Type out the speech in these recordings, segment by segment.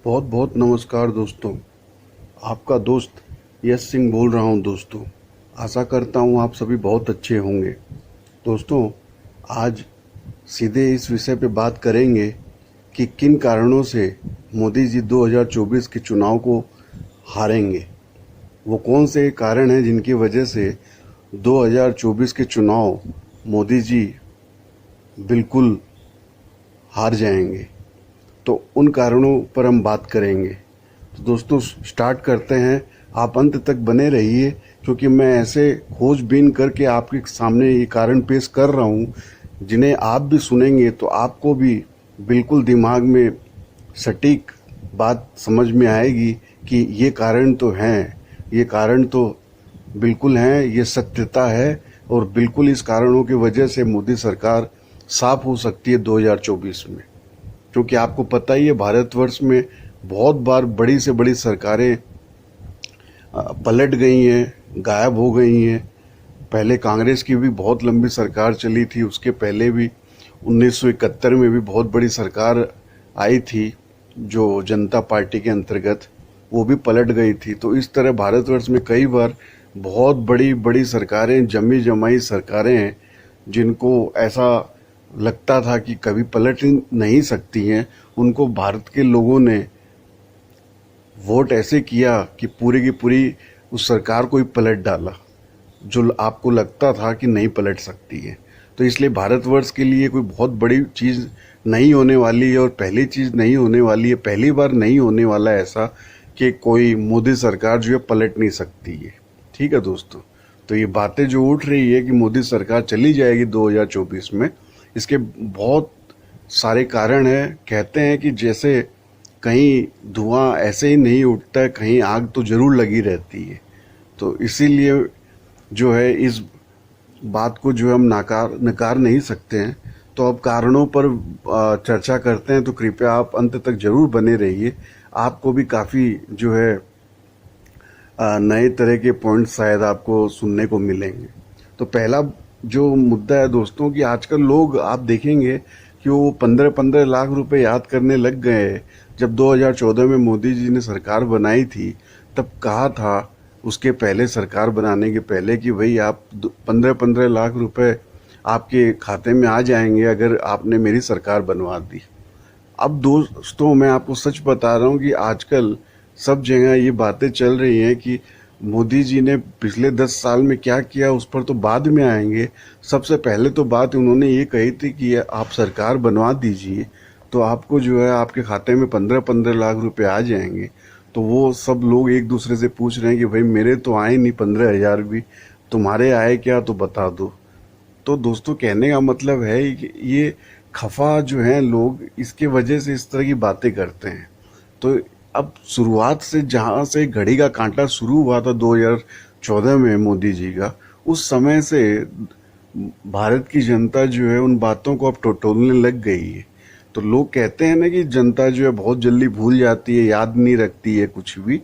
बहुत बहुत नमस्कार दोस्तों। आपका दोस्त यश सिंह बोल रहा हूं दोस्तों। आशा करता हूं आप सभी बहुत अच्छे होंगे। दोस्तों, आज सीधे इस विषय पे बात करेंगे कि किन कारणों से मोदी जी 2024 के चुनाव को हारेंगे। वो कौन से कारण हैं जिनकी वजह से 2024 के चुनाव मोदी जी बिल्कुल हार जाएंगे। तो उन कारणों पर हम बात करेंगे। तो दोस्तों, स्टार्ट करते हैं। आप अंत तक बने रहिए, क्योंकि मैं ऐसे खोजबीन करके आपके सामने ये कारण पेश कर रहा हूँ जिन्हें आप भी सुनेंगे तो आपको भी बिल्कुल दिमाग में सटीक बात समझ में आएगी कि ये कारण तो हैं, ये कारण तो बिल्कुल हैं, ये सत्यता है। और बिल्कुल इस कारणों की वजह से मोदी सरकार साफ हो सकती है 2024 में। क्योंकि आपको पता ही है, भारतवर्ष में बहुत बार बड़ी से बड़ी सरकारें पलट गई हैं, गायब हो गई हैं। पहले कांग्रेस की भी बहुत लंबी सरकार चली थी, उसके पहले भी 1971 में भी बहुत बड़ी सरकार आई थी जो जनता पार्टी के अंतर्गत, वो भी पलट गई थी। तो इस तरह भारतवर्ष में कई बार बहुत बड़ी बड़ी सरकारें, जमी जमाई सरकारें हैं, जिनको ऐसा लगता था कि कभी पलट नहीं सकती हैं, उनको भारत के लोगों ने वोट ऐसे किया कि पूरी की पूरी उस सरकार को ही पलट डाला जो आपको लगता था कि नहीं पलट सकती है। तो इसलिए भारतवर्ष के लिए कोई बहुत बड़ी चीज़ नहीं होने वाली है, और पहली चीज़ नहीं होने वाली है, पहली बार नहीं होने वाला है ऐसा कि कोई मोदी सरकार जो है पलट नहीं सकती है। ठीक है दोस्तों, तो ये बातें जो उठ रही है कि मोदी सरकार चली जाएगी 2024 में, इसके बहुत सारे कारण हैं। कहते हैं कि जैसे कहीं धुआं ऐसे ही नहीं उठता है, कहीं आग तो जरूर लगी रहती है। तो इसीलिए जो है इस बात को जो है हम नकार नहीं सकते हैं। तो अब कारणों पर चर्चा करते हैं, तो कृपया आप अंत तक जरूर बने रहिए। आपको भी काफ़ी जो है नए तरह के पॉइंट्स शायद आपको सुनने को मिलेंगे। तो पहला जो मुद्दा है दोस्तों, कि आजकल लोग आप देखेंगे कि वो 15-15 लाख रुपए याद करने लग गए हैं। जब 2014 में मोदी जी ने सरकार बनाई थी, तब कहा था उसके पहले, सरकार बनाने के पहले, कि भाई आप 15-15 लाख रुपए आपके खाते में आ जाएंगे अगर आपने मेरी सरकार बनवा दी। अब दोस्तों, मैं आपको सच बता रहा हूँ कि आजकल सब जगह ये बातें चल रही हैं कि मोदी जी ने पिछले 10 साल में क्या किया, उस पर तो बाद में आएंगे। सबसे पहले तो बात उन्होंने ये कही थी कि आप सरकार बनवा दीजिए तो आपको जो है आपके खाते में 15-15 लाख रुपए आ जाएंगे। तो वो सब लोग एक दूसरे से पूछ रहे हैं कि भाई मेरे तो आए नहीं 15,000 भी, तुम्हारे आए क्या, तो बता दो। तो दोस्तों, कहने का मतलब है कि ये खफा जो है लोग, इसके वजह से इस तरह की बातें करते हैं। तो अब शुरुआत से, जहाँ से घड़ी का कांटा शुरू हुआ था 2014 में मोदी जी का, उस समय से भारत की जनता जो है उन बातों को अब टटोलने लग गई है। तो लोग कहते हैं ना कि जनता जो है बहुत जल्दी भूल जाती है, याद नहीं रखती है कुछ भी।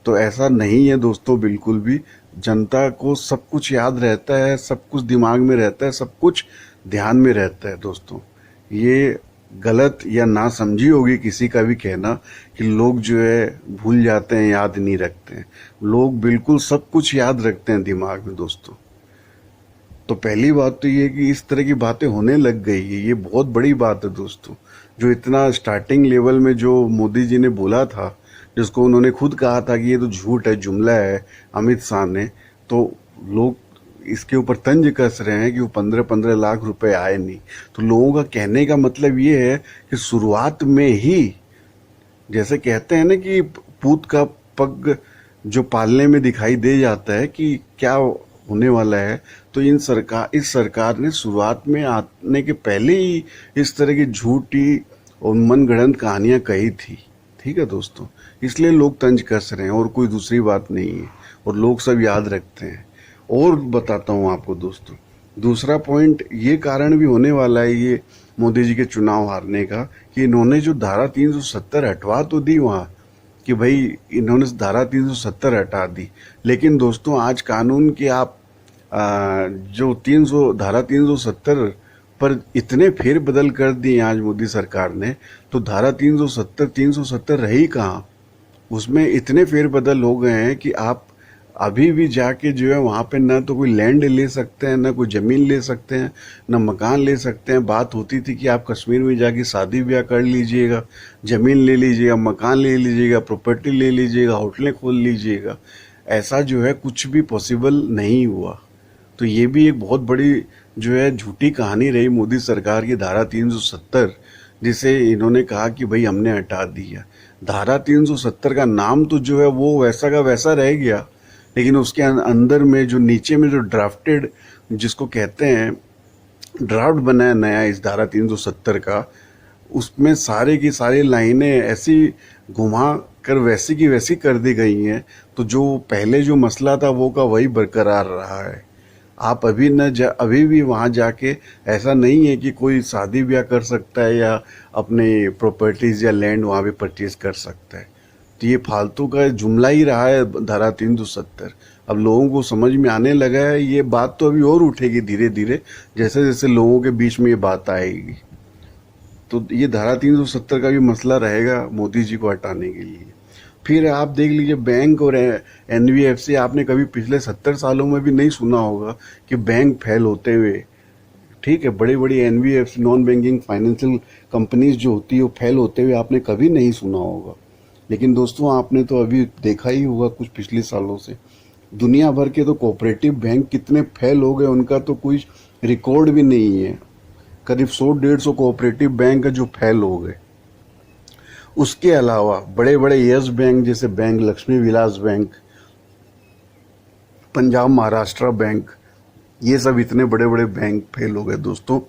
तो ऐसा नहीं है दोस्तों, बिल्कुल भी। जनता को सब कुछ याद रहता है, सब कुछ दिमाग में रहता है, सब कुछ ध्यान में रहता है दोस्तों। ये गलत या ना समझी होगी किसी का भी कहना कि लोग जो है भूल जाते हैं, याद नहीं रखते हैं। लोग बिल्कुल सब कुछ याद रखते हैं दिमाग में दोस्तों। तो पहली बात तो ये कि इस तरह की बातें होने लग गई है, ये बहुत बड़ी बात है दोस्तों। जो इतना स्टार्टिंग लेवल में जो मोदी जी ने बोला था, जिसको उन्होंने खुद कहा था कि ये तो झूठ है, जुमला है, अमित शाह ने, तो लोग इसके ऊपर तंज कस रहे हैं कि वो 15-15 लाख रुपए आए नहीं। तो लोगों का कहने का मतलब ये है कि शुरुआत में ही, जैसे कहते हैं ना कि पूत का पग जो पालने में दिखाई दे जाता है कि क्या होने वाला है, तो इस सरकार ने शुरुआत में आने के पहले ही इस तरह की झूठी और मनगढ़ंत कहानियां कही थी। ठीक है दोस्तों, इसलिए लोग तंज कस रहे हैं, और कोई दूसरी बात नहीं है। और लोग सब याद रखते हैं। और बताता हूँ आपको दोस्तों, दूसरा पॉइंट ये कारण भी होने वाला है ये मोदी जी के चुनाव हारने का, कि इन्होंने जो धारा 370 हटवा तो दी वहाँ, कि भाई इन्होंने धारा 370 हटा दी। लेकिन दोस्तों, आज कानून के आप जो 300 धारा 370 पर इतने फेरबदल कर दिए आज मोदी सरकार ने, तो धारा 370 रही कहाँ। उसमें इतने फेरबदल हो गए हैं कि आप अभी भी जाके जो है वहाँ पे ना तो कोई लैंड ले सकते हैं, ना कोई ज़मीन ले सकते हैं, ना मकान ले सकते हैं। बात होती थी कि आप कश्मीर में जाके शादी ब्याह कर लीजिएगा, ज़मीन ले लीजिएगा, मकान ले लीजिएगा, प्रॉपर्टी ले लीजिएगा, होटलें खोल लीजिएगा। ऐसा जो है कुछ भी पॉसिबल नहीं हुआ। तो ये भी एक बहुत बड़ी जो है झूठी कहानी रही मोदी सरकार की, धारा 370, जिसे इन्होंने कहा कि भाई हमने हटा दिया। धारा 370 का नाम तो जो है वो वैसा का वैसा रह गया, लेकिन उसके अंदर में जो नीचे में जो ड्राफ्टेड, जिसको कहते हैं ड्राफ्ट बनाया नया इस धारा 370 का, उसमें सारे की सारी लाइनें ऐसी घुमा कर वैसी की वैसी कर दी गई हैं। तो जो पहले जो मसला था वो का वही बरकरार रहा है। आप अभी भी वहाँ जाके ऐसा नहीं है कि कोई शादी ब्याह कर सकता है या अपने प्रॉपर्टीज या लैंड वहाँ पे परचेज कर सकता है। तो ये फालतू का जुमला ही रहा है धारा 370। अब लोगों को समझ में आने लगा है। ये बात तो अभी और उठेगी धीरे धीरे, जैसे जैसे लोगों के बीच में ये बात आएगी। तो ये धारा 370 का भी मसला रहेगा मोदी जी को हटाने के लिए। फिर आप देख लीजिए बैंक और एनबीएफसी, आपने कभी पिछले 70 सालों में भी नहीं सुना होगा कि बैंक फेल होते हुए। ठीक है, बड़ी बड़ी NBFC, non banking financial companies जो होती है वो फेल होते हुए आपने कभी नहीं सुना होगा। लेकिन दोस्तों आपने तो अभी देखा ही होगा कुछ पिछले सालों से दुनिया भर के तो कोऑपरेटिव बैंक कितने फेल हो गए, उनका तो कोई रिकॉर्ड भी नहीं है। करीब 100-150 कोऑपरेटिव बैंक जो फेल हो गए। उसके अलावा बड़े बड़े यस बैंक जैसे bank Lakshmi Vilas bank, Punjab Maharashtra bank, ये सब इतने बड़े बड़े बैंक फेल हो गए दोस्तों,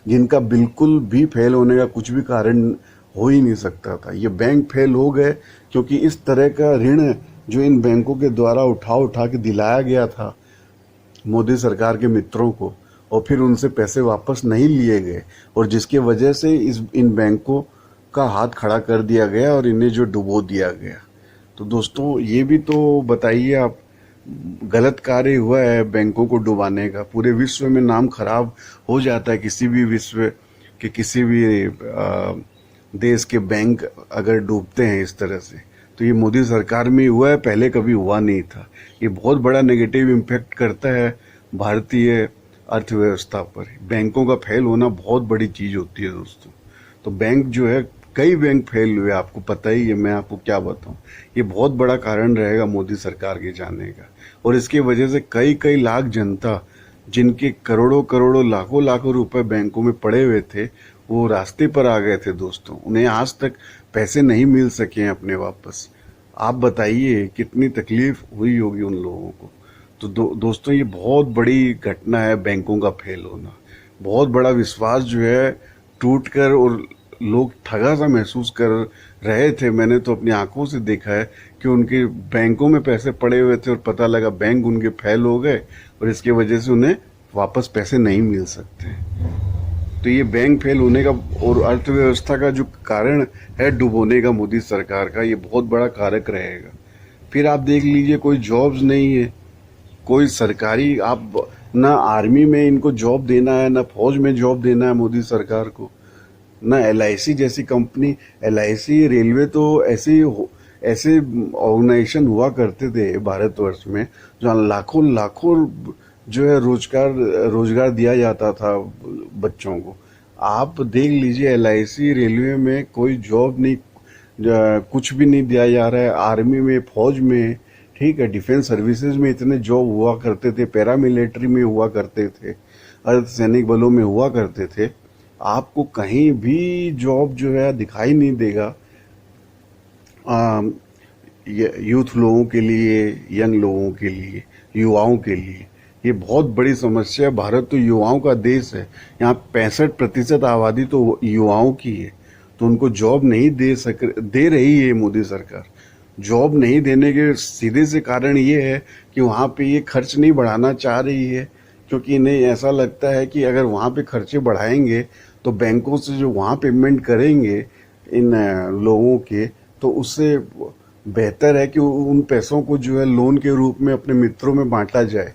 जिनका बिल्कुल भी फेल होने का कुछ भी कारण हो ही नहीं सकता था। ये बैंक फेल हो गए क्योंकि इस तरह का ऋण जो इन बैंकों के द्वारा उठा के दिलाया गया था मोदी सरकार के मित्रों को, और फिर उनसे पैसे वापस नहीं लिए गए, और जिसके वजह से इन बैंकों का हाथ खड़ा कर दिया गया और इन्हें जो डुबो दिया गया। तो दोस्तों ये भी तो बताइए आप, गलत कार्य हुआ है बैंकों को डुबाने का। पूरे विश्व में नाम खराब हो जाता है किसी भी विश्व के किसी भी देश के बैंक अगर डूबते हैं इस तरह से। तो ये मोदी सरकार में हुआ है, पहले कभी हुआ नहीं था। ये बहुत बड़ा नेगेटिव इम्पैक्ट करता है भारतीय अर्थव्यवस्था पर। बैंकों का फेल होना बहुत बड़ी चीज होती है दोस्तों। तो बैंक जो है, कई बैंक फेल हुए, आपको पता ही है, मैं आपको क्या बताऊं। ये बहुत बड़ा कारण रहेगा मोदी सरकार के जाने का, और इसकी वजह से कई कई लाख जनता, जिनके करोड़ों करोड़ों लाखों लाखों रुपए बैंकों में पड़े हुए थे, वो रास्ते पर आ गए थे दोस्तों। उन्हें आज तक पैसे नहीं मिल सके हैं अपने वापस। आप बताइए कितनी तकलीफ हुई होगी उन लोगों को। तो दोस्तों ये बहुत बड़ी घटना है बैंकों का फेल होना। बहुत बड़ा विश्वास जो है टूट कर, और लोग ठगा सा महसूस कर रहे थे। मैंने तो अपनी आंखों से देखा है कि उनके बैंकों में पैसे पड़े हुए थे और पता लगा बैंक उनके फेल हो गए, और इसके वजह से उन्हें वापस पैसे नहीं मिल सकते। तो ये बैंक फेल होने का और अर्थव्यवस्था का जो कारण है डुबोने का मोदी सरकार का, ये बहुत बड़ा कारक रहेगा। फिर आप देख लीजिए, कोई जॉब्स नहीं है, कोई सरकारी, आप ना आर्मी में इनको जॉब देना है, ना फौज में जॉब देना है मोदी सरकार को, ना LIC जैसी कंपनी, LIC, रेलवे, तो ऐसे ऑर्गेनाइजेशन हुआ करते थे भारतवर्ष में, जहाँ लाखों लाखों जो है रोजगार दिया जाता था बच्चों को। आप देख लीजिए LIC, रेलवे में कोई जॉब नहीं, कुछ भी नहीं दिया जा रहा है। आर्मी में, फौज में, ठीक है, डिफेंस सर्विसेज में इतने जॉब हुआ करते थे, पैरामिलिट्री में हुआ करते थे, अर्धसैनिक बलों में हुआ करते थे। आपको कहीं भी जॉब जो है दिखाई नहीं देगा यूथ लोगों के लिए, यंग लोगों के लिए, युवाओं के लिए। ये बहुत बड़ी समस्या है। भारत तो युवाओं का देश है। यहाँ 65% आबादी तो युवाओं की है। तो उनको जॉब नहीं दे रही है मोदी सरकार। जॉब नहीं देने के सीधे से कारण ये है कि वहाँ पे ये खर्च नहीं बढ़ाना चाह रही है, क्योंकि इन्हें ऐसा लगता है कि अगर वहाँ पे खर्चे बढ़ाएंगे तो बैंकों से जो वहाँ पेमेंट करेंगे इन लोगों के, तो उससे बेहतर है कि उन पैसों को जो है लोन के रूप में अपने मित्रों में बांटा जाए।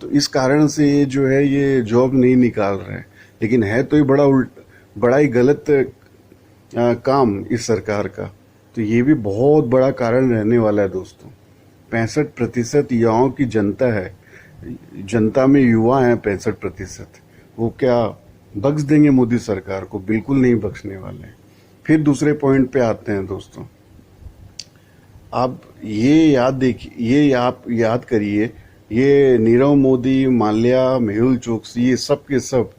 तो इस कारण से ये जो है ये जॉब नहीं निकाल रहे हैं। लेकिन है तो ये बड़ा ही गलत काम इस सरकार का। तो ये भी बहुत बड़ा कारण रहने वाला है दोस्तों। 65% युवाओं की जनता है, जनता में युवा हैं 65%। वो क्या बख्श देंगे मोदी सरकार को? बिल्कुल नहीं बख्शने वाले हैं। फिर दूसरे पॉइंट पे आते हैं दोस्तों। आप ये आप याद करिए, ये नीरव मोदी, माल्या, मेहुल चोकसी, ये सब के सब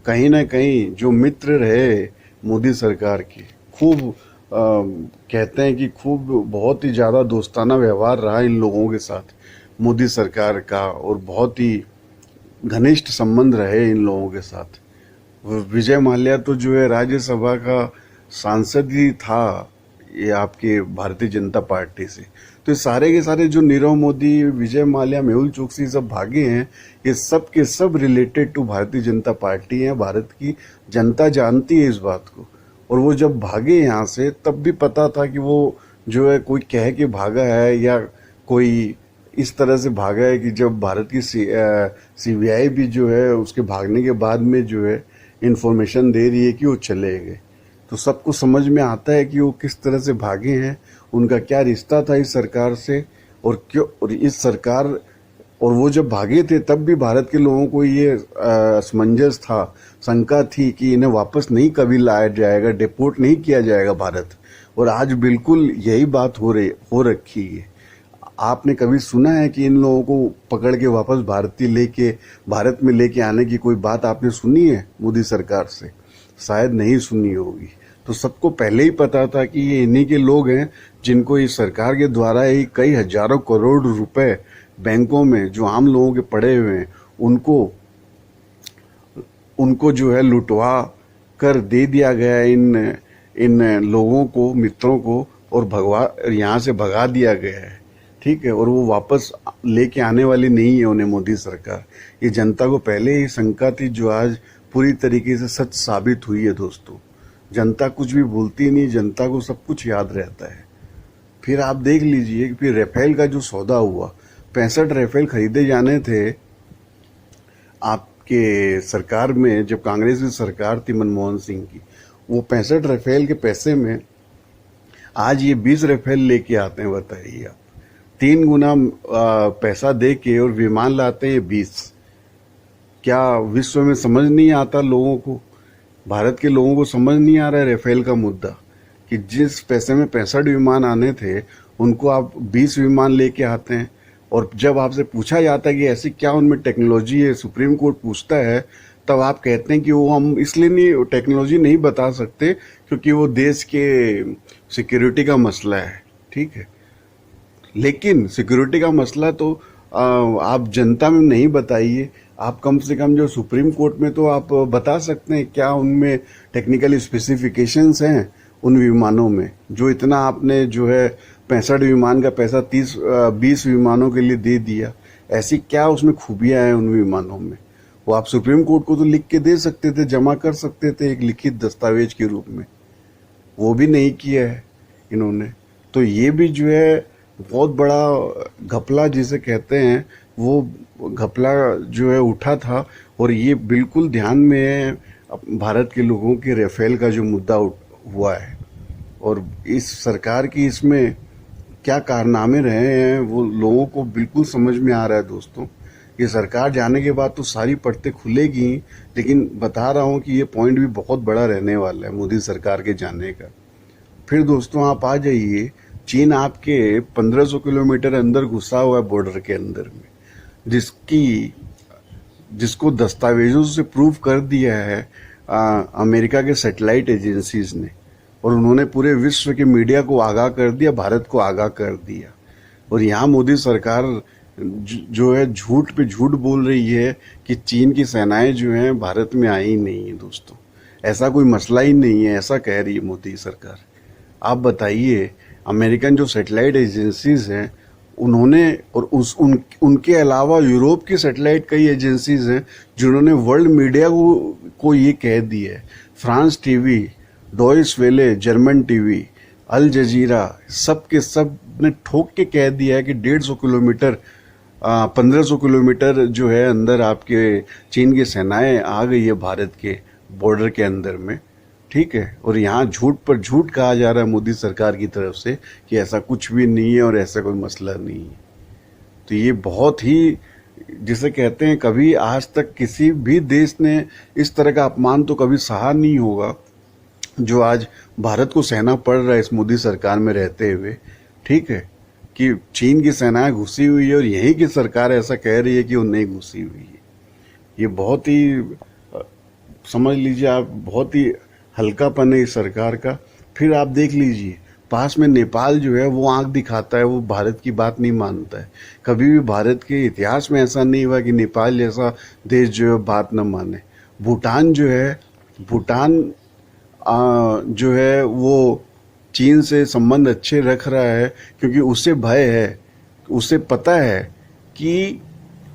कहीं ना कहीं जो मित्र रहे मोदी सरकार के, खूब कहते हैं कि खूब बहुत ही ज़्यादा दोस्ताना व्यवहार रहा इन लोगों के साथ मोदी सरकार का, और बहुत ही घनिष्ठ संबंध रहे इन लोगों के साथ। विजय माल्या तो जो है राज्यसभा का सांसद ही था ये आपके भारतीय जनता पार्टी से। तो ये सारे के सारे जो नीरव मोदी, विजय माल्या, मेहुल चोकसी सब भागे हैं, ये सब के सब related to Bharatiya Janata party है। भारत की जनता जानती है इस बात को। और वो जब भागे यहाँ से तब भी पता था कि वो जो है कोई कह के भागा है या कोई इस तरह से भागा है कि जब भारत की सीबीआई भी जो है उसके भागने के बाद में जो है इन्फॉर्मेशन दे रही है कि वो चले गए, तो सबको समझ में आता है कि वो किस तरह से भागे हैं, उनका क्या रिश्ता था इस सरकार से, और क्यों, और इस सरकार, और वो जब भागे थे तब भी भारत के लोगों को ये असमंजस था, शंका थी कि इन्हें वापस नहीं कभी लाया जाएगा, डिपोर्ट नहीं किया जाएगा भारत। और आज बिल्कुल यही बात हो रखी है। आपने कभी सुना है कि इन लोगों को पकड़ के वापस भारत में लेके आने की कोई बात आपने सुनी है मोदी सरकार से? शायद नहीं सुनी होगी। तो सबको पहले ही पता था कि ये इन्हीं के लोग हैं जिनको इस सरकार के द्वारा ही कई हजारों करोड़ रुपए बैंकों में जो आम लोगों के पड़े हुए हैं उनको जो है लुटवा कर दे दिया गया है इन लोगों को, मित्रों को, और यहाँ से भगा दिया गया है। ठीक है, और वो वापस लेके आने वाली नहीं है उन्हें मोदी सरकार। ये जनता को पहले ही शंका थी, जो आज पूरी तरीके से सच साबित हुई है दोस्तों। जनता कुछ भी भूलती नहीं, जनता को सब कुछ याद रहता है। फिर आप देख लीजिए कि फिर राफेल का जो सौदा हुआ, 65 राफेल खरीदे जाने थे आपके सरकार में, जब कांग्रेस की सरकार थी मनमोहन सिंह की। वो 65 राफेल के पैसे में आज ये 20 राफेल लेके आते हैं। बताइए आप, 3 गुना पैसा दे के और विमान लाते हैं 20। क्या विश्व में समझ नहीं आता लोगों को? भारत के लोगों को समझ नहीं आ रहा है राफेल का मुद्दा, कि जिस पैसे में 65 विमान आने थे उनको आप 20 विमान लेके आते हैं। और जब आपसे पूछा जाता है कि ऐसी क्या उनमें टेक्नोलॉजी है, सुप्रीम कोर्ट पूछता है, तब आप कहते हैं कि वो हम इसलिए नहीं टेक्नोलॉजी नहीं बता सकते क्योंकि वो देश के सिक्योरिटी का मसला है। ठीक है, लेकिन सिक्योरिटी का मसला तो आप जनता में नहीं बताइए, आप कम से कम जो सुप्रीम कोर्ट में तो आप बता सकते हैं क्या उनमें टेक्निकल स्पेसिफिकेशंस हैं उन विमानों में, जो इतना आपने जो है 65 विमान का पैसा 20 विमानों के लिए दे दिया। ऐसी क्या उसमें खूबियां हैं उन विमानों में? वो आप सुप्रीम कोर्ट को तो लिख के दे सकते थे, जमा कर सकते थे एक लिखित दस्तावेज के रूप में। वो भी नहीं किया है इन्होंने। तो ये भी जो है बहुत बड़ा घपला जिसे कहते हैं, वो घपला जो है उठा था। और ये बिल्कुल ध्यान में है भारत के लोगों के राफेल का जो मुद्दा हुआ है, और इस सरकार की इसमें क्या कारनामे रहे हैं वो लोगों को बिल्कुल समझ में आ रहा है दोस्तों। ये सरकार जाने के बाद तो सारी परतें खुलेगी, लेकिन बता रहा हूँ कि ये पॉइंट भी बहुत बड़ा रहने वाला है मोदी सरकार के जाने का। फिर दोस्तों आप आ जाइए, चीन आपके 1500 किलोमीटर अंदर घुसा हुआ है बॉर्डर के अंदर में, जिसको दस्तावेजों से प्रूव कर दिया है अमेरिका के सैटेलाइट एजेंसीज ने, और उन्होंने पूरे विश्व के मीडिया को आगाह कर दिया, भारत को आगाह कर दिया। और यहाँ मोदी सरकार जो है झूठ पे झूठ बोल रही है कि चीन की सेनाएं जो हैं भारत में आई नहीं है दोस्तों, ऐसा कोई मसला ही नहीं है, ऐसा कह रही है मोदी सरकार। आप बताइए, अमेरिकन जो सैटेलाइट एजेंसीज हैं उन्होंने, और उनके अलावा यूरोप की सैटेलाइट कई एजेंसीज हैं जिन्होंने वर्ल्ड मीडिया को ये कह दिया है। फ्रांस टीवी, डॉइच वेले, जर्मन टीवी, अल जजीरा, सब के सब ने ठोक के कह दिया है कि 150 किलोमीटर 1500 किलोमीटर जो है अंदर आपके चीन की सेनाएं आ गई है भारत के बॉर्डर के अंदर में, ठीक है। और यहाँ झूठ पर झूठ कहा जा रहा है मोदी सरकार की तरफ से कि ऐसा कुछ भी नहीं है और ऐसा कोई मसला नहीं है। तो ये बहुत ही, जिसे कहते हैं, कभी आज तक किसी भी देश ने इस तरह का अपमान तो कभी सहा नहीं होगा जो आज भारत को सहना पड़ रहा है इस मोदी सरकार में रहते हुए, ठीक है। कि चीन की सेनाएं घुसी हुई है और यहीं की सरकार ऐसा कह रही है कि वो नहीं घुसी हुई है। ये बहुत ही समझ लीजिए आप, बहुत ही हल्कापन है इस सरकार का। फिर आप देख लीजिए पास में नेपाल जो है वो आंख दिखाता है, वो भारत की बात नहीं मानता है। कभी भी भारत के इतिहास में ऐसा नहीं हुआ कि नेपाल जैसा देश जो है बात न माने। भूटान जो है, भूटान जो है वो चीन से संबंध अच्छे रख रहा है क्योंकि उसे भय है, उसे पता है कि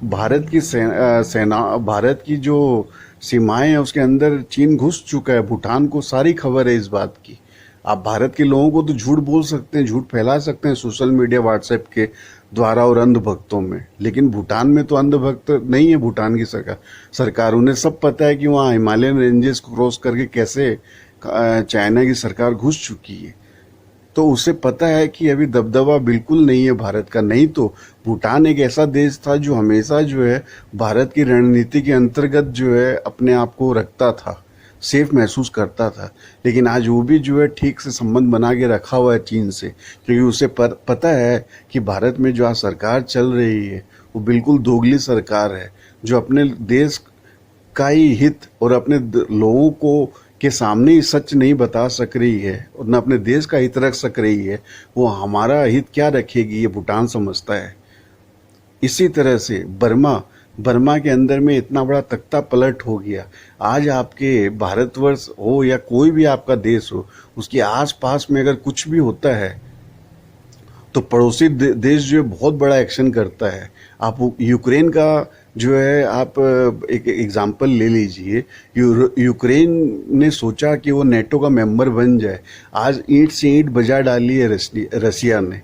भारत की सेना, भारत की जो सीमाएं हैं उसके अंदर चीन घुस चुका है। भूटान को सारी खबर है इस बात की। आप भारत के लोगों को तो झूठ बोल सकते हैं, झूठ फैला सकते हैं सोशल मीडिया, व्हाट्सएप के द्वारा और अंधभक्तों में, लेकिन भूटान में तो अंधभक्त नहीं है। भूटान की सरकार उन्हें सब पता है कि वहाँ हिमालयन रेंजेस को क्रॉस करके कैसे चाइना की सरकार घुस चुकी है। तो उसे पता है कि अभी दबदबा बिल्कुल नहीं है भारत का। नहीं तो भूटान एक ऐसा देश था जो हमेशा जो है भारत की रणनीति के अंतर्गत जो है अपने आप को रखता था, सेफ महसूस करता था। लेकिन आज वो भी जो है ठीक से संबंध बना के रखा हुआ है चीन से, क्योंकि उसे पता है कि भारत में जो आज सरकार चल रही है वो बिल्कुल दोगली सरकार है, जो अपने देश का ही हित और अपने लोगों को के सामने ही सच नहीं बता सक रही है और न अपने देश का हित रख सक रही है। वो हमारा हित क्या रखेगी, ये भूटान समझता है। इसी तरह से बर्मा के अंदर में इतना बड़ा तख्ता पलट हो गया। आज आपके भारतवर्ष हो या कोई भी आपका देश हो, उसके आसपास में अगर कुछ भी होता है तो पड़ोसी देश जो है बहुत बड़ा एक्शन करता है। आप यूक्रेन का जो है, आप एक एग्जाम्पल ले लीजिए। यूक्रेन ने सोचा कि वो नेटो का मेंबर बन जाए, आज ईंट से ईंट बजा डाली है रसिया ने,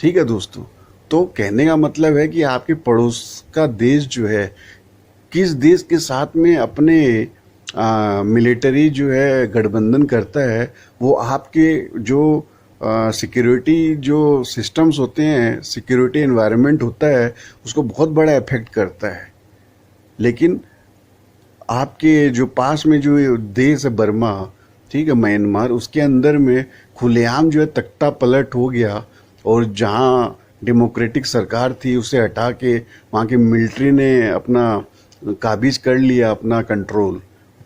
ठीक है दोस्तों। तो कहने का मतलब है कि आपके पड़ोस का देश जो है किस देश के साथ में अपने मिलिट्री जो है गठबंधन करता है, वो आपके जो सिक्योरिटी जो सिस्टम्स होते हैं, सिक्योरिटी एनवायरनमेंट होता है, उसको बहुत बड़ा इफेक्ट करता है। लेकिन आपके जो पास में जो देश है बर्मा, ठीक है, म्यांमार, उसके अंदर में खुलेआम जो है तख्ता पलट हो गया और जहाँ डेमोक्रेटिक सरकार थी उसे हटा के वहाँ की मिलिट्री ने अपना काबिज कर लिया, अपना कंट्रोल।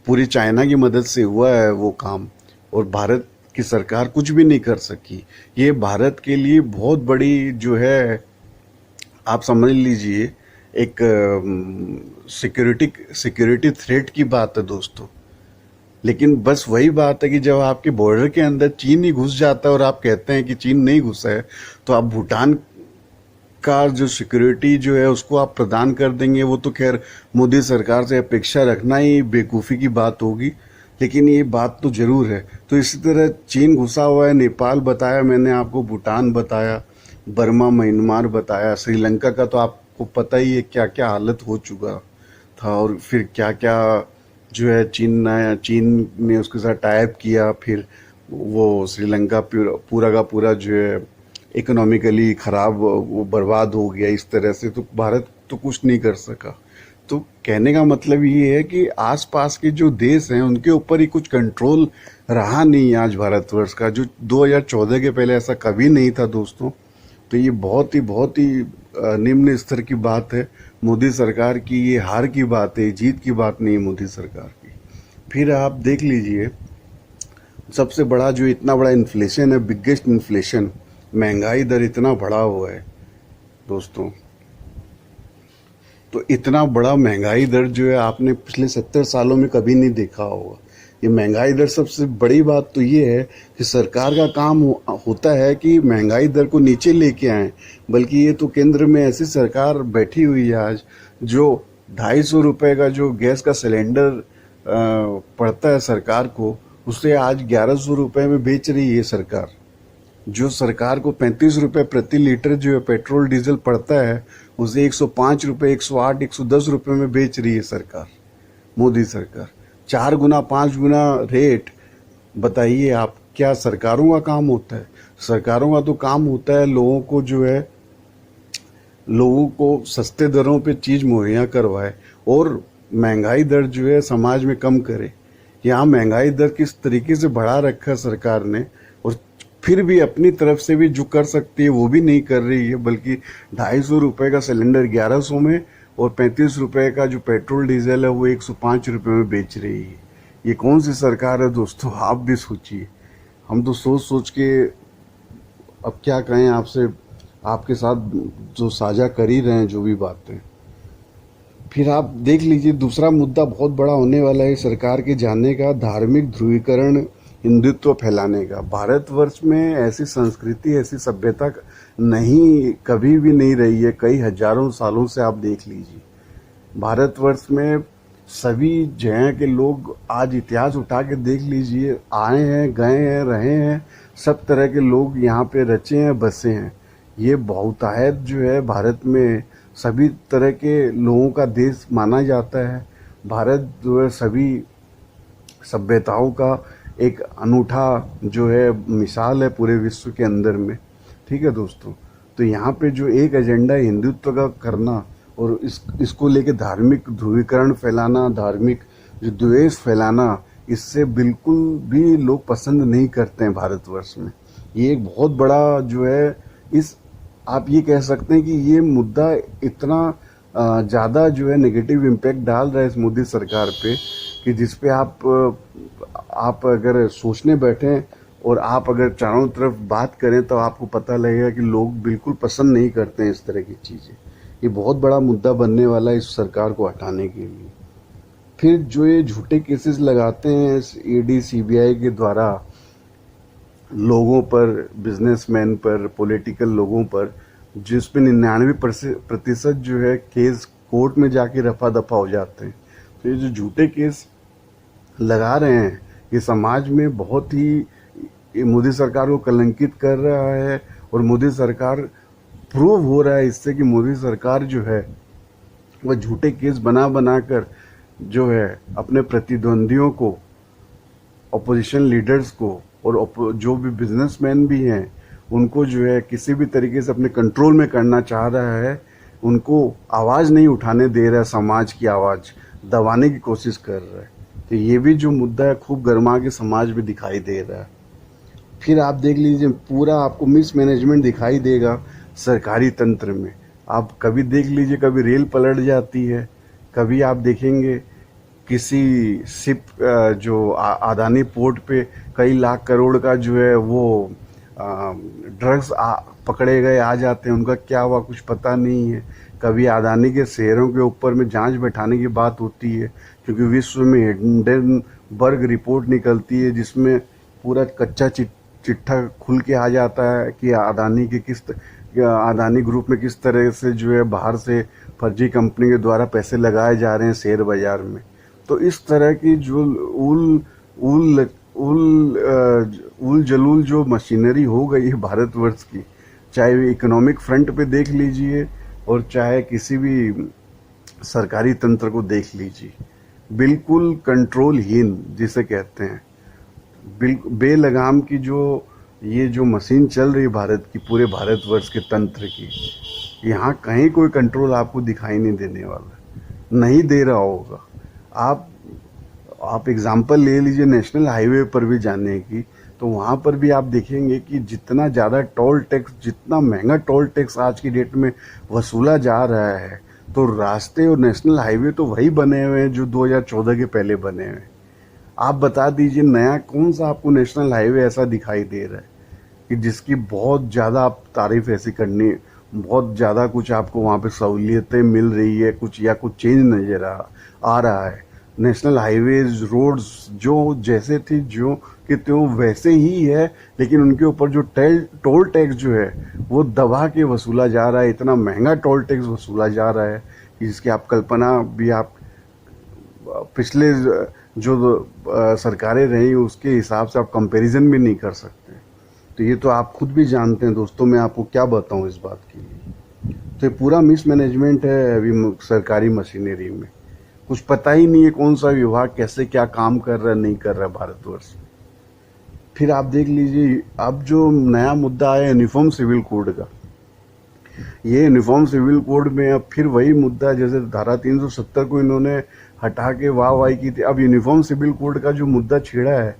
पूरी चाइना की मदद से हुआ है वो काम और भारत की सरकार कुछ भी नहीं कर सकी। ये भारत के लिए बहुत बड़ी जो है, आप समझ लीजिए, एक सिक्योरिटी थ्रेट की बात है दोस्तों। लेकिन बस वही बात है कि जब आपके बॉर्डर के अंदर चीन ही घुस जाता है और आप कहते हैं कि चीन नहीं घुसा है, तो आप भूटान का जो सिक्योरिटी जो है उसको आप प्रदान कर देंगे। वो तो खैर मोदी सरकार से अपेक्षा रखना ही बेवकूफ़ी की बात होगी, लेकिन ये बात तो जरूर है। तो इसी तरह चीन घुसा हुआ है, नेपाल बताया मैंने आपको, भूटान बताया, बर्मा म्यांमार बताया, श्रीलंका का तो आपको पता ही है क्या क्या हालत हो चुका था और फिर क्या क्या जो है चीन ने उसके साथ टाइप किया। फिर वो श्रीलंका पूरा का पूरा जो है इकोनॉमिकली खराब, वो बर्बाद हो गया इस तरह से। तो भारत तो कुछ नहीं कर सका। तो कहने का मतलब ये है कि आसपास के जो देश हैं उनके ऊपर ही कुछ कंट्रोल रहा नहीं आज भारतवर्ष का, जो 2014 के पहले ऐसा कभी नहीं था दोस्तों। तो ये बहुत ही निम्न स्तर की बात है मोदी सरकार की। ये हार की बात है, जीत की बात नहीं है मोदी सरकार की। फिर आप देख लीजिए, सबसे बड़ा जो इतना बड़ा इन्फ्लेशन है, बिगेस्ट इन्फ्लेशन, महंगाई दर इतना बढ़ा हुआ है दोस्तों। तो इतना बड़ा महंगाई दर जो है आपने पिछले 70 सालों में कभी नहीं देखा होगा। ये महंगाई दर, सबसे बड़ी बात तो ये है कि सरकार का काम होता है कि महंगाई दर को नीचे लेके आए, बल्कि ये तो केंद्र में ऐसी सरकार बैठी हुई है आज जो 250 रुपये का जो गैस का सिलेंडर पड़ता है सरकार को, उसे आज 1100 रुपये में बेच रही है सरकार। जो सरकार को 35 रुपये प्रति लीटर जो है पेट्रोल डीजल पड़ता है, उसे 105 रुपये, 108, 110 रुपये में बेच रही है सरकार, मोदी सरकार। 4 गुना 5 गुना रेट। बताइए आप, क्या सरकारों का काम होता है? सरकारों का तो काम होता है लोगों को जो है, लोगों को सस्ते दरों पे चीज़ मुहैया करवाए और महंगाई दर जो है समाज में कम करे। यहाँ महंगाई दर किस तरीके से बढ़ा रखा है सरकार ने, और फिर भी अपनी तरफ से भी जो कर सकती है वो भी नहीं कर रही है, बल्कि 250 रुपये का सिलेंडर 1100 में और 35 रुपये का जो पेट्रोल डीजल है वो 105 रुपये में बेच रही है। ये कौन सी सरकार है दोस्तों? आप भी सोचिए। हम तो सोच सोच के अब क्या कहें आपसे, आपके साथ जो साझा कर ही रहे हैं जो भी बातें। फिर आप देख लीजिए, दूसरा मुद्दा बहुत बड़ा होने वाला है सरकार के जाने का, धार्मिक ध्रुवीकरण, हिंदुत्व फैलाने का। भारतवर्ष में ऐसी संस्कृति, ऐसी सभ्यता नहीं, कभी भी नहीं रही है। कई हजारों सालों से आप देख लीजिए, भारतवर्ष में सभी जगह के लोग, आज इतिहास उठा के देख लीजिए, आए हैं, गए हैं, रहे हैं, सब तरह के लोग यहाँ पे रचे हैं, बसे हैं। ये बहुतायत जो है भारत में, सभी तरह के लोगों का देश माना जाता है। भारत जो है सभी सभ्यताओं का एक अनूठा जो है मिसाल है पूरे विश्व के अंदर में। ठीक है दोस्तों, तो यहाँ पे जो एक एजेंडा है हिंदुत्व का करना और इसको लेके धार्मिक ध्रुवीकरण फैलाना, धार्मिक जो द्वेष फैलाना, इससे बिल्कुल भी लोग पसंद नहीं करते हैं भारतवर्ष में। ये एक बहुत बड़ा जो है, इस आप ये कह सकते हैं कि ये मुद्दा इतना ज़्यादा जो है नेगेटिव इम्पैक्ट डाल रहा है इस मोदी सरकार पे, कि जिस पे आप अगर सोचने बैठें और आप अगर चारों तरफ बात करें तो आपको पता लगेगा कि लोग बिल्कुल पसंद नहीं करते हैं इस तरह की चीज़ें। ये बहुत बड़ा मुद्दा बनने वाला है इस सरकार को हटाने के लिए। फिर जो ये झूठे केसेस लगाते हैं ईडी सीबीआई के द्वारा लोगों पर, बिजनेसमैन पर, पॉलिटिकल लोगों पर, जिसपे 99% जो है केस कोर्ट में जाके रफा दफा हो जाते हैं। तो ये जो झूठे केस लगा रहे हैं, ये समाज में बहुत ही मोदी सरकार को कलंकित कर रहा है। और मोदी सरकार, प्रूव हो रहा है इससे कि मोदी सरकार जो है वह झूठे केस बना बना कर जो है अपने प्रतिद्वंदियों को, अपोजिशन लीडर्स को और जो भी बिजनेसमैन भी हैं उनको जो है किसी भी तरीके से अपने कंट्रोल में करना चाह रहा है। उनको आवाज़ नहीं उठाने दे रहा है, समाज की आवाज़ दबाने की कोशिश कर रहा है। तो ये भी जो मुद्दा है खूब गर्मा के समाज में दिखाई दे रहा है। फिर आप देख लीजिए, पूरा आपको मिसमैनेजमेंट दिखाई देगा सरकारी तंत्र में। आप कभी देख लीजिए, कभी रेल पलट जाती है, कभी आप देखेंगे किसी शिप जो अदानी पोर्ट पे कई लाख करोड़ का जो है वो ड्रग्स पकड़े गए आ जाते हैं, उनका क्या हुआ कुछ पता नहीं है। कभी अदानी के शेयरों के ऊपर में जांच बैठाने की बात होती है, क्योंकि विश्व में हिंडनबर्ग रिपोर्ट निकलती है जिसमें पूरा कच्चा चिट्ठा खुल के आ जाता है कि अदानी ग्रुप में किस तरह से जो है बाहर से फर्जी कंपनी के द्वारा पैसे लगाए जा रहे हैं शेयर बाजार में। तो इस तरह की जो उल जलूल जो मशीनरी हो गई है भारतवर्ष की, चाहे इकोनॉमिक फ्रंट पे देख लीजिए और चाहे किसी भी सरकारी तंत्र को देख लीजिए, बिल्कुल कंट्रोलहीन जिसे कहते हैं, बेलगाम की जो मशीन चल रही है भारत की, पूरे भारतवर्ष के तंत्र की, यहाँ कहीं कोई कंट्रोल आपको दिखाई नहीं देने वाला, नहीं दे रहा होगा। आप एग्जांपल ले लीजिए नेशनल हाईवे पर भी जाने की, तो वहाँ पर भी आप देखेंगे कि जितना ज़्यादा टोल टैक्स, जितना महंगा टोल टैक्स आज की डेट में वसूला जा रहा है, तो रास्ते और नेशनल हाईवे तो वही बने हुए हैं जो 2014 के पहले बने हुए हैं। आप बता दीजिए नया कौन सा आपको नेशनल हाईवे ऐसा दिखाई दे रहा है कि जिसकी बहुत ज़्यादा आप तारीफ ऐसी करनी, बहुत ज़्यादा कुछ आपको वहाँ पे सहूलियतें मिल रही है, कुछ या कुछ चेंज नज़र आ रहा है। नेशनल हाईवेज, रोड्स जो जैसे थी जो कि त्यों वैसे ही है, लेकिन उनके ऊपर जो टोल टैक्स जो है वो दबा के वसूला जा रहा है। इतना महंगा टोल टैक्स वसूला जा रहा है कि जिसकी आप कल्पना भी, आप पिछले जो सरकारें रही उसके हिसाब से आप कंपैरिजन भी नहीं कर सकते। तो ये तो आप खुद भी जानते हैं दोस्तों, मैं आपको क्या बताऊं इस बात के लिए। तो ये पूरा मिसमैनेजमेंट है अभी सरकारी मशीनरी में। कुछ पता ही नहीं है कौन सा विभाग कैसे क्या काम कर रहा है नहीं कर रहा है भारतवर्ष। फिर आप देख लीजिए अब जो नया मुद्दा आया यूनिफॉर्म सिविल कोड का, ये यूनिफॉर्म सिविल कोड में अब फिर वही मुद्दा, जैसे धारा 370 को इन्होंने हटा के वाह की थी, अब यूनिफॉर्म सिविल कोड का जो मुद्दा छेड़ा है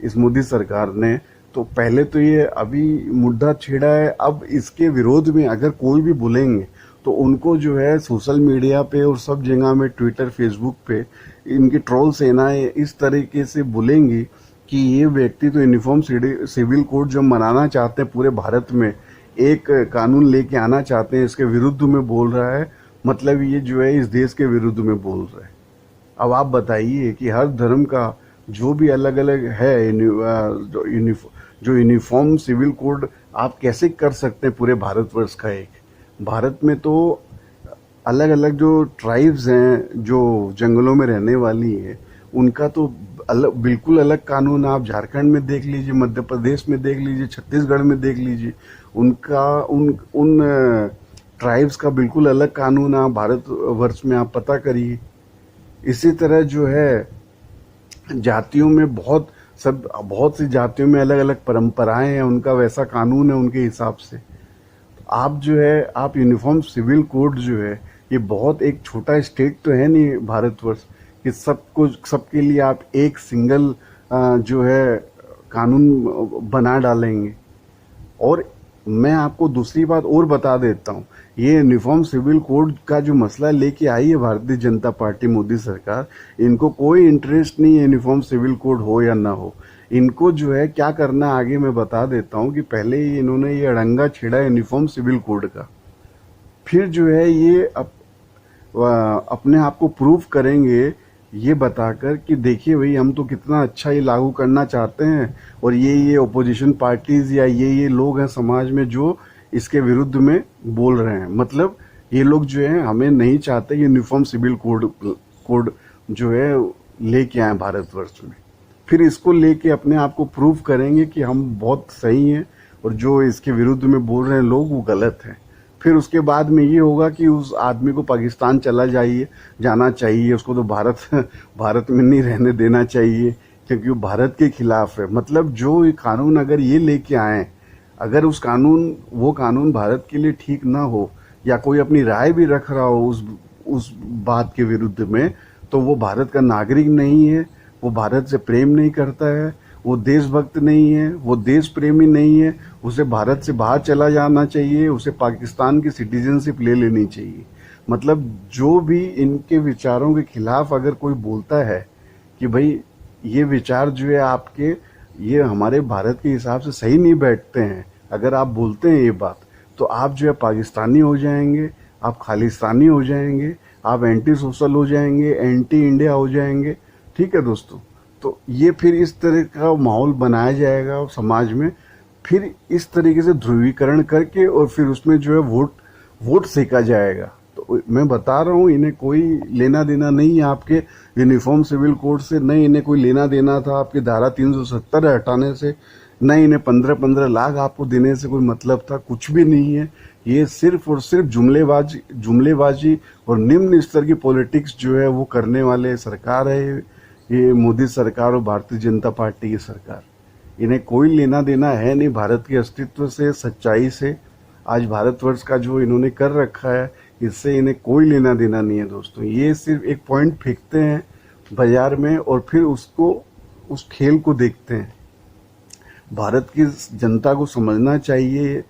इस मोदी सरकार ने, तो पहले तो ये अभी मुद्दा छेड़ा है, अब इसके विरोध में अगर कोई भी बोलेंगे तो उनको जो है सोशल मीडिया पे और सब जगह में ट्विटर फेसबुक पे इनकी ट्रोल सेनाएं इस तरीके से बोलेंगी कि ये व्यक्ति तो यूनिफॉर्म सिविल कोड जो मनाना चाहते हैं पूरे भारत में, एक कानून लेके आना चाहते हैं, इसके विरुद्ध में बोल रहा है, मतलब ये जो है इस देश के विरुद्ध में बोल रहा है। अब आप बताइए कि हर धर्म का जो भी अलग अलग है जो यूनिफॉर्म सिविल कोड आप कैसे कर सकते हैं पूरे भारतवर्ष का। एक भारत में तो अलग अलग जो ट्राइब्स हैं जो जंगलों में रहने वाली हैं उनका तो बिल्कुल अलग कानून, आप झारखंड में देख लीजिए, मध्य प्रदेश में देख लीजिए, छत्तीसगढ़ में देख लीजिए, उनका उन ट्राइब्स का बिल्कुल अलग कानून आप भारतवर्ष में आप पता करिए। इसी तरह जो है जातियों में बहुत सी जातियों में अलग अलग परंपराएं हैं, उनका वैसा कानून है उनके हिसाब से। आप जो है आप यूनिफॉर्म सिविल कोड जो है ये बहुत एक छोटा स्टेट तो है नहीं भारतवर्ष कि सबके लिए आप एक सिंगल जो है कानून बना डालेंगे। और मैं आपको दूसरी बात और बता देता हूँ, ये यूनिफॉर्म सिविल कोड का जो मसला लेके आई है भारतीय जनता पार्टी मोदी सरकार, इनको कोई इंटरेस्ट नहीं है यूनिफॉर्म सिविल कोड हो या ना हो। इनको जो है क्या करना आगे मैं बता देता हूँ कि पहले ही इन्होंने ये अड़ंगा छेड़ा यूनिफॉर्म सिविल कोड का, फिर जो है ये अपने आप को प्रूव करेंगे ये बताकर कि देखिए भाई हम तो कितना अच्छा ये लागू करना चाहते हैं और ये ओपोजिशन पार्टीज या ये लोग हैं समाज में जो इसके विरुद्ध में बोल रहे हैं। मतलब ये लोग जो है हमें नहीं चाहते यूनिफॉर्म सिविल कोड जो है लेके आए भारतवर्ष में। फिर इसको लेके अपने आप को प्रूव करेंगे कि हम बहुत सही हैं और जो इसके विरुद्ध में बोल रहे हैं लोग वो गलत हैं। फिर उसके बाद में ये होगा कि उस आदमी को पाकिस्तान जाना चाहिए, उसको तो भारत में नहीं रहने देना चाहिए क्योंकि वो भारत के खिलाफ है। मतलब जो कानून अगर ये लेके आए, अगर वो कानून भारत के लिए ठीक ना हो या कोई अपनी राय भी रख रहा हो उस बात के विरुद्ध में, तो वो भारत का नागरिक नहीं है, वो भारत से प्रेम नहीं करता है, वो देशभक्त नहीं है, वो देश प्रेमी नहीं है, उसे भारत से बाहर चला जाना चाहिए, उसे पाकिस्तान की सिटीजनशिप ले लेनी चाहिए। मतलब जो भी इनके विचारों के खिलाफ अगर कोई बोलता है कि भाई ये विचार जो है आपके ये हमारे भारत के हिसाब से सही नहीं बैठते हैं, अगर आप बोलते हैं ये बात, तो आप जो है पाकिस्तानी हो जाएंगे, आप खालिस्तानी हो जाएंगे, आप एंटी सोशल हो जाएंगे, एंटी इंडिया हो जाएंगे। ठीक है दोस्तों, तो ये फिर इस तरह का माहौल बनाया जाएगा समाज में, फिर इस तरीके से ध्रुवीकरण करके और फिर उसमें जो है वोट सेका जाएगा। तो मैं बता रहा हूँ इन्हें कोई लेना देना नहीं है आपके यूनिफॉर्म सिविल कोड से, नहीं इन्हें कोई लेना देना था आपकी धारा 370 हटाने से, नहीं इन्हें 15-15 लाख आपको देने से कोई मतलब था, कुछ भी नहीं है। ये सिर्फ और सिर्फ जुमलेबाजी और निम्न स्तर की पॉलिटिक्स जो है वो करने वाले सरकार है ये मोदी सरकार और भारतीय जनता पार्टी की सरकार। इन्हें कोई लेना देना है नहीं भारत के अस्तित्व से, सच्चाई से। आज भारतवर्ष का जो इन्होंने कर रखा है इससे इन्हें कोई लेना देना नहीं है दोस्तों। ये सिर्फ एक पॉइंट फेंकते हैं बाजार में और फिर उस खेल को देखते हैं। भारत की जनता को समझना चाहिए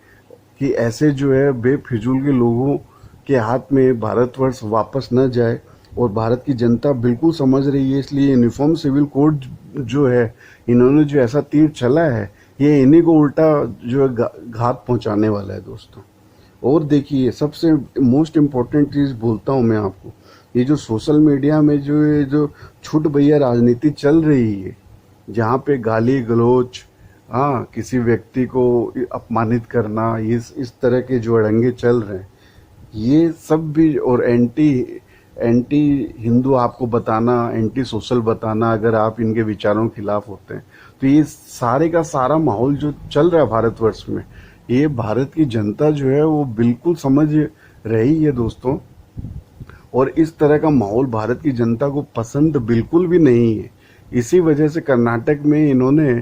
कि ऐसे जो है बेफिजूल के लोगों के हाथ में भारतवर्ष वापस न जाए, और भारत की जनता बिल्कुल समझ रही है। इसलिए यूनिफॉर्म सिविल कोड जो है इन्होंने जो ऐसा तीर चला है ये इन्हीं को उल्टा जो है घात पहुंचाने वाला है दोस्तों। और देखिए सबसे मोस्ट इम्पोर्टेंट चीज़ बोलता हूं मैं आपको, ये जो सोशल मीडिया में जो छूट भैया राजनीति चल रही है, जहाँ पे गाली गलौज, हाँ किसी व्यक्ति को अपमानित करना, इस तरह के जो अड़ंगे चल रहे हैं ये सब भी, और एंटी हिंदू आपको बताना, एंटी सोशल बताना अगर आप इनके विचारों के खिलाफ होते हैं, तो ये सारे का सारा माहौल जो चल रहा है भारतवर्ष में, ये भारत की जनता जो है वो बिल्कुल समझ रही है दोस्तों। और इस तरह का माहौल भारत की जनता को पसंद बिल्कुल भी नहीं है। इसी वजह से कर्नाटक में इन्होंने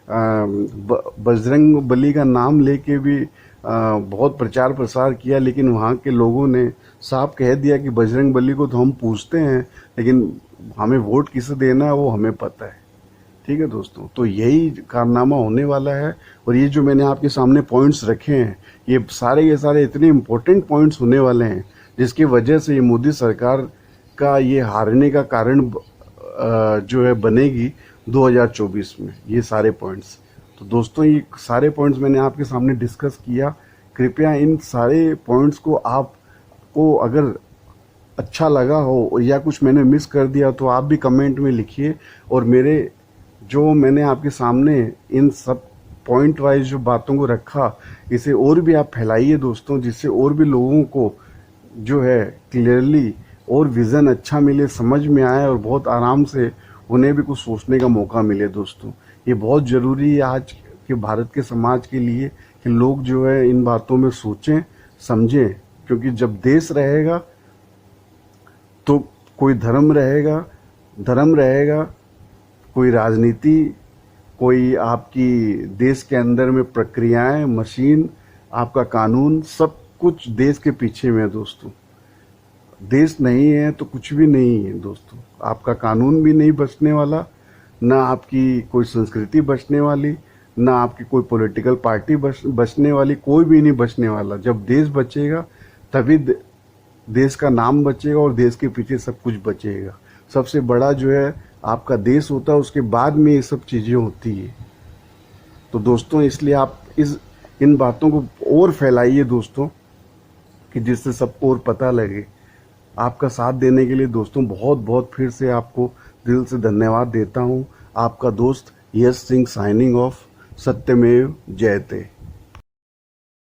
बजरंग बली का नाम लेके भी बहुत प्रचार प्रसार किया, लेकिन वहाँ के लोगों ने साफ कह दिया कि बजरंग बली को तो हम पूजते हैं, लेकिन हमें वोट किसे देना है वो हमें पता है। ठीक है दोस्तों, तो यही कारनामा होने वाला है। और ये जो मैंने आपके सामने पॉइंट्स रखे हैं, ये सारे इतने इम्पोर्टेंट पॉइंट्स होने वाले हैं, जिसकी वजह से ये मोदी सरकार का ये हारने का कारण जो है बनेगी 2024 में, ये सारे पॉइंट्स। तो दोस्तों, ये सारे पॉइंट्स मैंने आपके सामने डिस्कस किया। कृपया इन सारे पॉइंट्स को आपको अगर अच्छा लगा हो या कुछ मैंने मिस कर दिया तो आप भी कमेंट में लिखिए। और मेरे जो मैंने आपके सामने इन सब पॉइंट वाइज जो बातों को रखा, इसे और भी आप फैलाइए दोस्तों, जिससे और भी लोगों को जो है क्लियरली और विज़न अच्छा मिले, समझ में आए और बहुत आराम से उन्हें भी कुछ सोचने का मौका मिले दोस्तों। ये बहुत ज़रूरी है आज के भारत के समाज के लिए कि लोग जो है इन बातों में सोचें, समझें, क्योंकि जब देश रहेगा तो कोई धर्म रहेगा, कोई राजनीति, कोई आपकी देश के अंदर में प्रक्रियाएं, मशीन, आपका कानून, सब कुछ देश के पीछे में है दोस्तों। देश नहीं है तो कुछ भी नहीं है दोस्तों। आपका कानून भी नहीं बचने वाला, ना आपकी कोई संस्कृति बचने वाली, ना आपकी कोई पॉलिटिकल पार्टी बचने वाली, कोई भी नहीं बचने वाला। जब देश बचेगा तभी देश का नाम बचेगा और देश के पीछे सब कुछ बचेगा। सबसे बड़ा जो है आपका देश होता है, उसके बाद में ये सब चीज़ें होती है। तो दोस्तों, इसलिए आप इन बातों को और फैलाइए दोस्तों, कि जिससे सबको और पता लगे। आपका साथ देने के लिए दोस्तों बहुत बहुत फिर से आपको दिल से धन्यवाद देता हूँ। आपका दोस्त यश सिंह साइनिंग ऑफ। सत्यमेव जयते।